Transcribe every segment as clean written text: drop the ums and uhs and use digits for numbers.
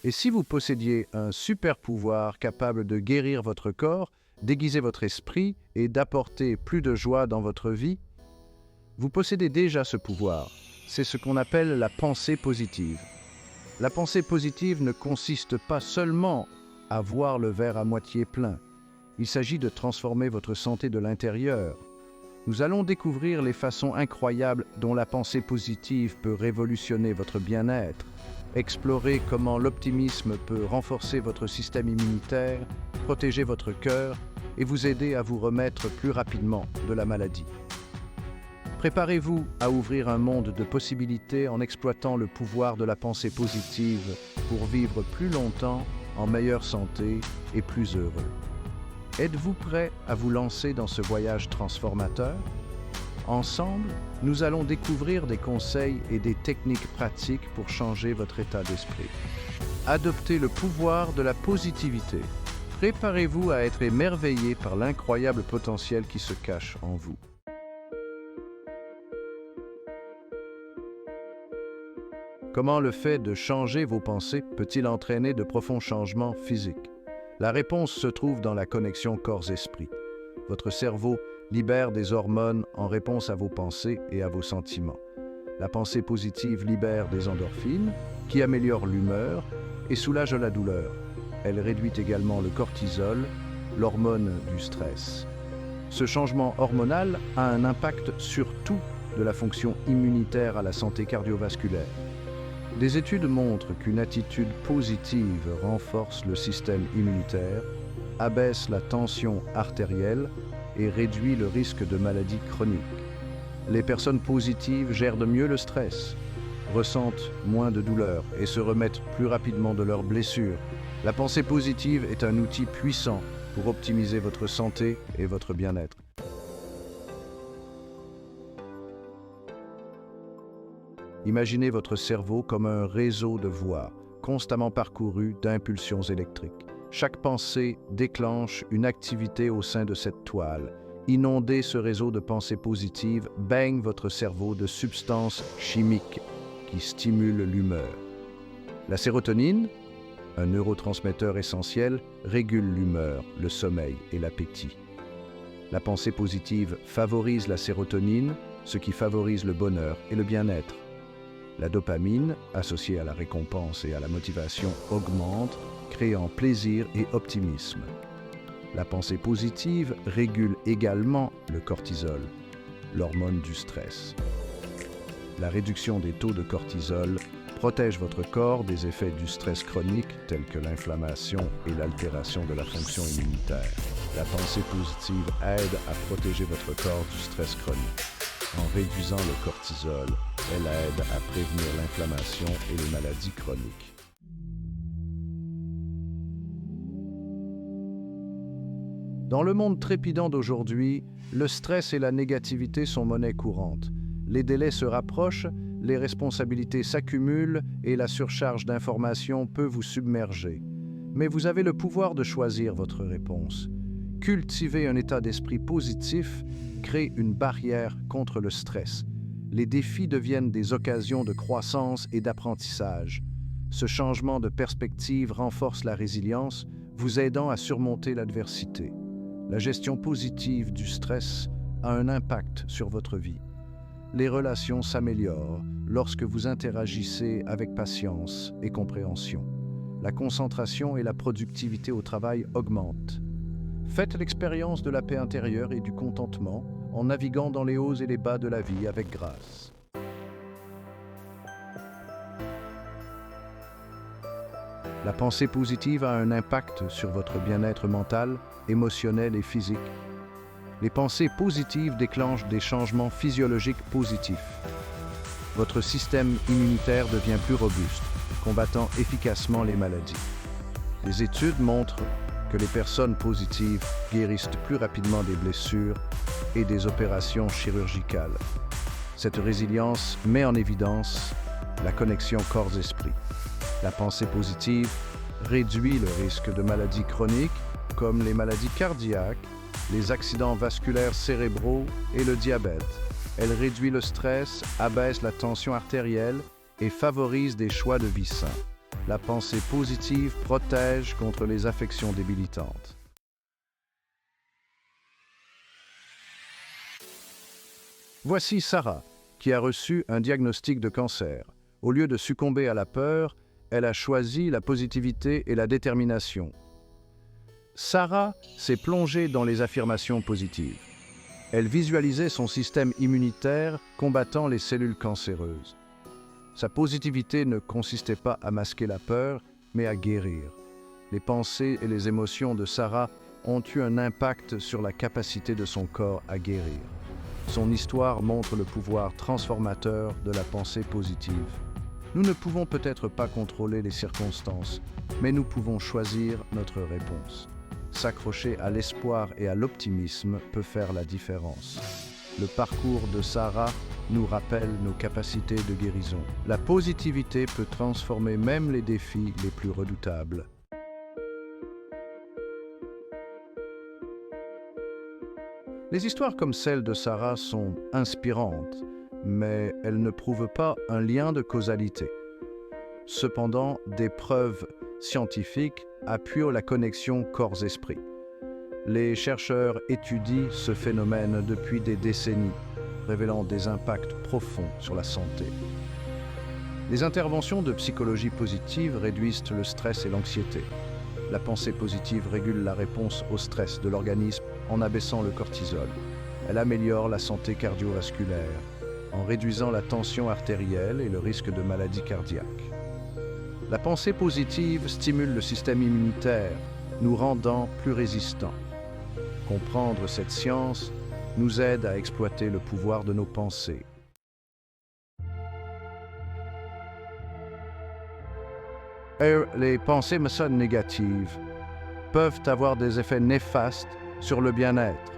Et si vous possédiez un super pouvoir capable de guérir votre corps, d'aiguiser votre esprit et d'apporter plus de joie dans votre vie? Vous possédez déjà ce pouvoir. C'est ce qu'on appelle la pensée positive. La pensée positive ne consiste pas seulement à voir le verre à moitié plein. Il s'agit de transformer votre santé de l'intérieur. Nous allons découvrir les façons incroyables dont la pensée positive peut révolutionner votre bien-être, explorer comment l'optimisme peut renforcer votre système immunitaire, protéger votre cœur et vous aider à vous remettre plus rapidement de la maladie. Préparez-vous à ouvrir un monde de possibilités en exploitant le pouvoir de la pensée positive pour vivre plus longtemps, en meilleure santé et plus heureux. Êtes-vous prêt à vous lancer dans ce voyage transformateur? Ensemble, nous allons découvrir des conseils et des techniques pratiques pour changer votre état d'esprit. Adoptez le pouvoir de la positivité. Préparez-vous à être émerveillé par l'incroyable potentiel qui se cache en vous. Comment le fait de changer vos pensées peut-il entraîner de profonds changements physiques? La réponse se trouve dans la connexion corps-esprit. Votre cerveau libère des hormones en réponse à vos pensées et à vos sentiments. La pensée positive libère des endorphines qui améliorent l'humeur et soulagent la douleur. Elle réduit également le cortisol, l'hormone du stress. Ce changement hormonal a un impact sur tout, de la fonction immunitaire à la santé cardiovasculaire. Des études montrent qu'une attitude positive renforce le système immunitaire, abaisse la tension artérielle et réduit le risque de maladies chroniques. Les personnes positives gèrent de mieux le stress, ressentent moins de douleur et se remettent plus rapidement de leurs blessures. La pensée positive est un outil puissant pour optimiser votre santé et votre bien-être. Imaginez votre cerveau comme un réseau de voies, constamment parcouru d'impulsions électriques. Chaque pensée déclenche une activité au sein de cette toile. Inonder ce réseau de pensées positives baigne votre cerveau de substances chimiques qui stimulent l'humeur. La sérotonine, un neurotransmetteur essentiel, régule l'humeur, le sommeil et l'appétit. La pensée positive favorise la sérotonine, ce qui favorise le bonheur et le bien-être. La dopamine, associée à la récompense et à la motivation, augmente, créant plaisir et optimisme. La pensée positive régule également le cortisol, l'hormone du stress. La réduction des taux de cortisol protège votre corps des effets du stress chronique tels que l'inflammation et l'altération de la fonction immunitaire. La pensée positive aide à protéger votre corps du stress chronique. En réduisant le cortisol, elle aide à prévenir l'inflammation et les maladies chroniques. Dans le monde trépidant d'aujourd'hui, le stress et la négativité sont monnaie courante. Les délais se rapprochent, les responsabilités s'accumulent et la surcharge d'informations peut vous submerger. Mais vous avez le pouvoir de choisir votre réponse. Cultiver un état d'esprit positif crée une barrière contre le stress. Les défis deviennent des occasions de croissance et d'apprentissage. Ce changement de perspective renforce la résilience, vous aidant à surmonter l'adversité. La gestion positive du stress a un impact sur votre vie. Les relations s'améliorent lorsque vous interagissez avec patience et compréhension. La concentration et la productivité au travail augmentent. Faites l'expérience de la paix intérieure et du contentement en naviguant dans les hauts et les bas de la vie avec grâce. La pensée positive a un impact sur votre bien-être mental, émotionnel et physique. Les pensées positives déclenchent des changements physiologiques positifs. Votre système immunitaire devient plus robuste, combattant efficacement les maladies. Les études montrent que les personnes positives guérissent plus rapidement des blessures et des opérations chirurgicales. Cette résilience met en évidence la connexion corps-esprit. La pensée positive réduit le risque de maladies chroniques comme les maladies cardiaques, les accidents vasculaires cérébraux et le diabète. Elle réduit le stress, abaisse la tension artérielle et favorise des choix de vie sains. La pensée positive protège contre les affections débilitantes. Voici Sarah, qui a reçu un diagnostic de cancer. Au lieu de succomber à la peur, elle a choisi la positivité et la détermination. Sarah s'est plongée dans les affirmations positives. Elle visualisait son système immunitaire combattant les cellules cancéreuses. Sa positivité ne consistait pas à masquer la peur, mais à guérir. Les pensées et les émotions de Sarah ont eu un impact sur la capacité de son corps à guérir. Son histoire montre le pouvoir transformateur de la pensée positive. Nous ne pouvons peut-être pas contrôler les circonstances, mais nous pouvons choisir notre réponse. S'accrocher à l'espoir et à l'optimisme peut faire la différence. Le parcours de Sarah nous rappelle nos capacités de guérison. La positivité peut transformer même les défis les plus redoutables. Les histoires comme celle de Sarah sont inspirantes, mais elles ne prouvent pas un lien de causalité. Cependant, des preuves scientifiques appuient la connexion corps-esprit. Les chercheurs étudient ce phénomène depuis des décennies, révélant des impacts profonds sur la santé. Les interventions de psychologie positive réduisent le stress et l'anxiété. La pensée positive régule la réponse au stress de l'organisme en abaissant le cortisol. Elle améliore la santé cardiovasculaire en réduisant la tension artérielle et le risque de maladie cardiaque. La pensée positive stimule le système immunitaire, nous rendant plus résistants. Comprendre cette science nous aide à exploiter le pouvoir de nos pensées. Les pensées négatives peuvent avoir des effets néfastes sur le bien-être.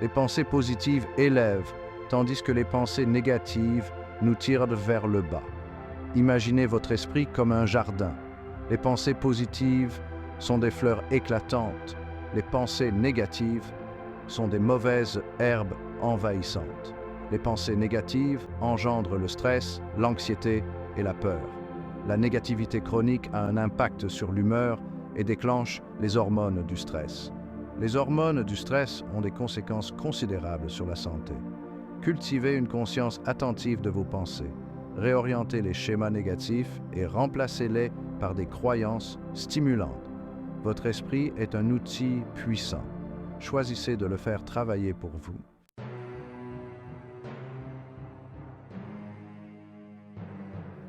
Les pensées positives élèvent, tandis que les pensées négatives nous tirent vers le bas. Imaginez votre esprit comme un jardin. Les pensées positives sont des fleurs éclatantes. Les pensées négatives sont des mauvaises herbes envahissantes. Les pensées négatives engendrent le stress, l'anxiété et la peur. La négativité chronique a un impact sur l'humeur et déclenche les hormones du stress. Les hormones du stress ont des conséquences considérables sur la santé. Cultivez une conscience attentive de vos pensées. Réorientez les schémas négatifs et remplacez-les par des croyances stimulantes. Votre esprit est un outil puissant. Choisissez de le faire travailler pour vous.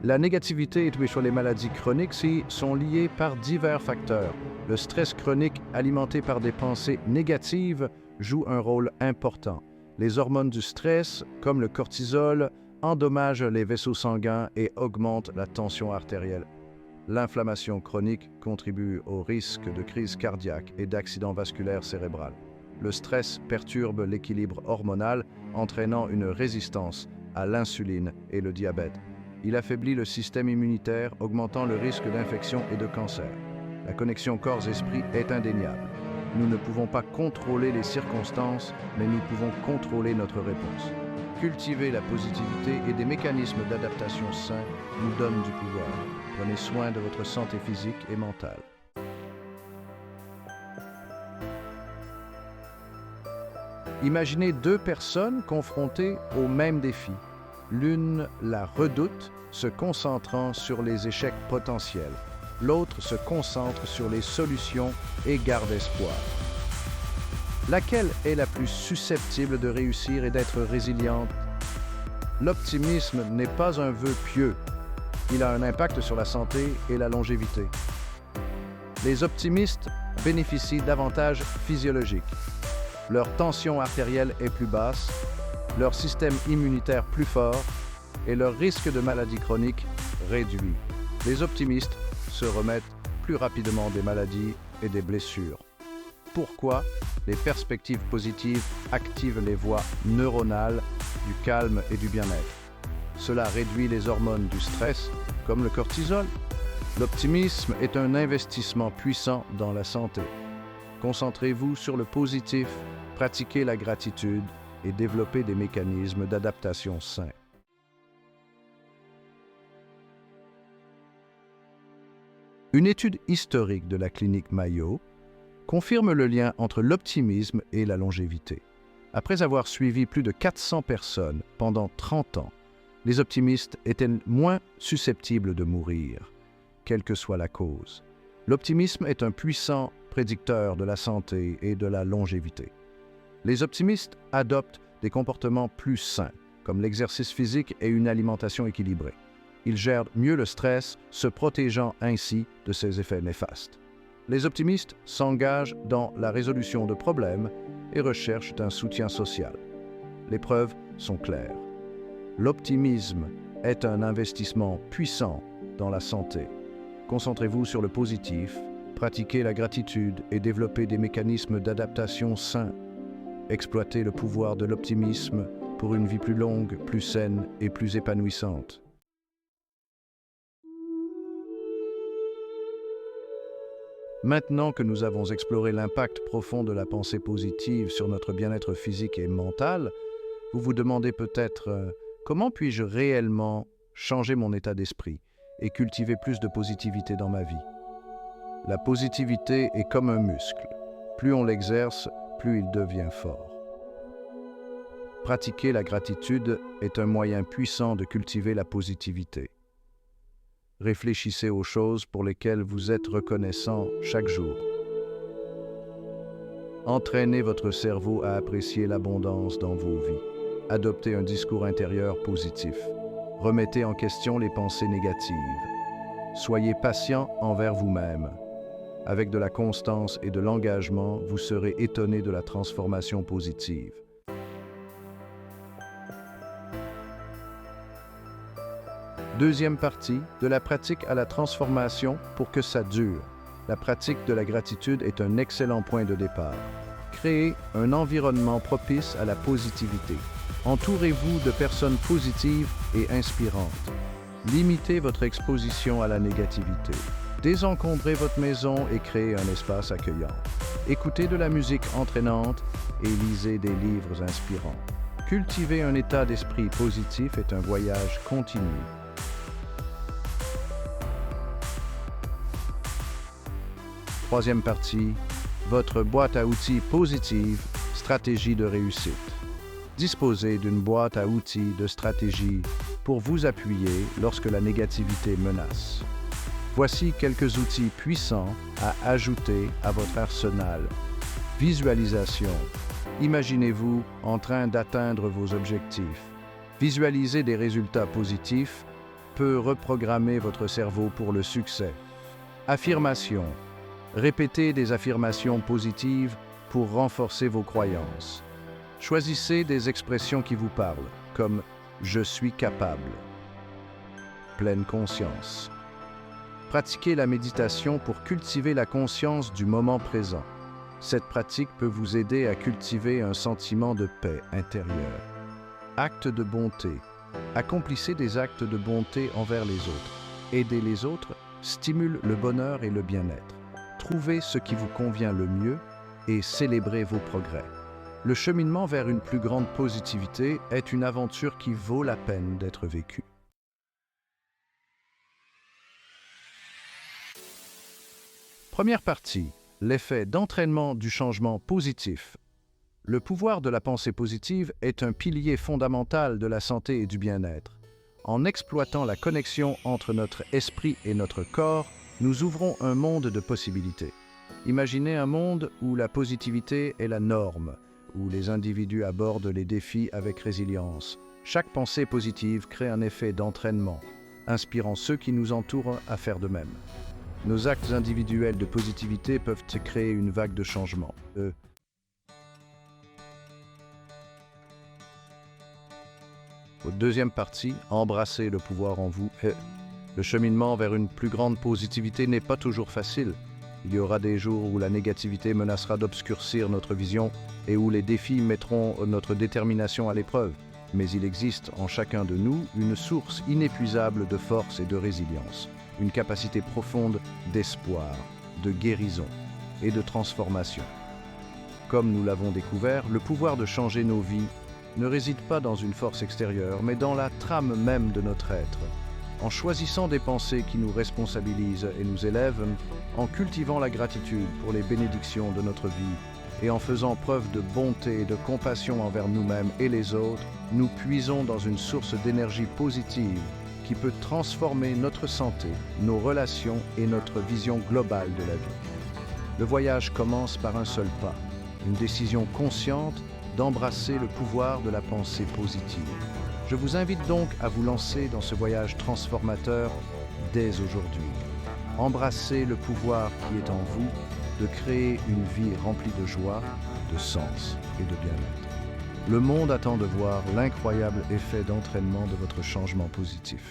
La négativité et les maladies chroniques sont liées par divers facteurs. Le stress chronique alimenté par des pensées négatives joue un rôle important. Les hormones du stress, comme le cortisol, endommagent les vaisseaux sanguins et augmentent la tension artérielle. L'inflammation chronique contribue au risque de crise cardiaque et d'accident vasculaire cérébral. Le stress perturbe l'équilibre hormonal, entraînant une résistance à l'insuline et le diabète. Il affaiblit le système immunitaire, augmentant le risque d'infection et de cancer. La connexion corps-esprit est indéniable. Nous ne pouvons pas contrôler les circonstances, mais nous pouvons contrôler notre réponse. Cultiver la positivité et des mécanismes d'adaptation sains nous donnent du pouvoir. Prenez soin de votre santé physique et mentale. Imaginez deux personnes confrontées au même défi. L'une la redoute, se concentrant sur les échecs potentiels. L'autre se concentre sur les solutions et garde espoir. Laquelle est la plus susceptible de réussir et d'être résiliente? L'optimisme n'est pas un vœu pieux. Il a un impact sur la santé et la longévité. Les optimistes bénéficient d'avantages physiologiques. Leur tension artérielle est plus basse, leur système immunitaire plus fort et leur risque de maladie chronique réduit. Les optimistes se remettent plus rapidement des maladies et des blessures. Pourquoi? Les perspectives positives activent les voies neuronales du calme et du bien-être. Cela réduit les hormones du stress, comme le cortisol. L'optimisme est un investissement puissant dans la santé. Concentrez-vous sur le positif, pratiquez la gratitude et développez des mécanismes d'adaptation sains. Une étude historique de la clinique Mayo confirme le lien entre l'optimisme et la longévité. Après avoir suivi plus de 400 personnes pendant 30 ans, les optimistes étaient moins susceptibles de mourir, quelle que soit la cause. L'optimisme est un puissant prédicteur de la santé et de la longévité. Les optimistes adoptent des comportements plus sains, comme l'exercice physique et une alimentation équilibrée. Ils gèrent mieux le stress, se protégeant ainsi de ses effets néfastes. Les optimistes s'engagent dans la résolution de problèmes et recherchent un soutien social. Les preuves sont claires. L'optimisme est un investissement puissant dans la santé. Concentrez-vous sur le positif, pratiquez la gratitude et développez des mécanismes d'adaptation sains. Exploitez le pouvoir de l'optimisme pour une vie plus longue, plus saine et plus épanouissante. Maintenant que nous avons exploré l'impact profond de la pensée positive sur notre bien-être physique et mental, vous vous demandez peut-être comment puis-je réellement changer mon état d'esprit et cultiver plus de positivité dans ma vie. La positivité est comme un muscle. Plus on l'exerce, plus il devient fort. Pratiquer la gratitude est un moyen puissant de cultiver la positivité. Réfléchissez aux choses pour lesquelles vous êtes reconnaissant chaque jour. Entraînez votre cerveau à apprécier l'abondance dans vos vies. Adoptez un discours intérieur positif. Remettez en question les pensées négatives. Soyez patient envers vous-même. Avec de la constance et de l'engagement, vous serez étonné de la transformation positive. Deuxième partie, de la pratique à la transformation pour que ça dure. La pratique de la gratitude est un excellent point de départ. Créez un environnement propice à la positivité. Entourez-vous de personnes positives et inspirantes. Limitez votre exposition à la négativité. Désencombrez votre maison et créez un espace accueillant. Écoutez de la musique entraînante et lisez des livres inspirants. Cultiver un état d'esprit positif est un voyage continu. Troisième partie, votre boîte à outils positive, stratégie de réussite. Disposez d'une boîte à outils de stratégie pour vous appuyer lorsque la négativité menace. Voici quelques outils puissants à ajouter à votre arsenal. Visualisation. Imaginez-vous en train d'atteindre vos objectifs. Visualiser des résultats positifs peut reprogrammer votre cerveau pour le succès. Affirmation. Répétez des affirmations positives pour renforcer vos croyances. Choisissez des expressions qui vous parlent, comme « je suis capable », pleine conscience. Pratiquez la méditation pour cultiver la conscience du moment présent. Cette pratique peut vous aider à cultiver un sentiment de paix intérieure. Actes de bonté. Accomplissez des actes de bonté envers les autres. Aider les autres stimule le bonheur et le bien-être. Trouvez ce qui vous convient le mieux et célébrez vos progrès. Le cheminement vers une plus grande positivité est une aventure qui vaut la peine d'être vécue. Première partie, l'effet d'entraînement du changement positif. Le pouvoir de la pensée positive est un pilier fondamental de la santé et du bien-être. En exploitant la connexion entre notre esprit et notre corps, nous ouvrons un monde de possibilités. Imaginez un monde où la positivité est la norme, où les individus abordent les défis avec résilience. Chaque pensée positive crée un effet d'entraînement, inspirant ceux qui nous entourent à faire de même. Nos actes individuels de positivité peuvent créer une vague de changement. Deuxième partie, embrassez le pouvoir en vous. Le cheminement vers une plus grande positivité n'est pas toujours facile. Il y aura des jours où la négativité menacera d'obscurcir notre vision et où les défis mettront notre détermination à l'épreuve. Mais il existe en chacun de nous une source inépuisable de force et de résilience, une capacité profonde d'espoir, de guérison et de transformation. Comme nous l'avons découvert, le pouvoir de changer nos vies ne réside pas dans une force extérieure, mais dans la trame même de notre être. en choisissant des pensées qui nous responsabilisent et nous élèvent, en cultivant la gratitude pour les bénédictions de notre vie et en faisant preuve de bonté et de compassion envers nous-mêmes et les autres, nous puisons dans une source d'énergie positive qui peut transformer notre santé, nos relations et notre vision globale de la vie. Le voyage commence par un seul pas, une décision consciente d'embrasser le pouvoir de la pensée positive. Je vous invite donc à vous lancer dans ce voyage transformateur dès aujourd'hui. Embrassez le pouvoir qui est en vous de créer une vie remplie de joie, de sens et de bien-être. Le monde attend de voir l'incroyable effet d'entraînement de votre changement positif.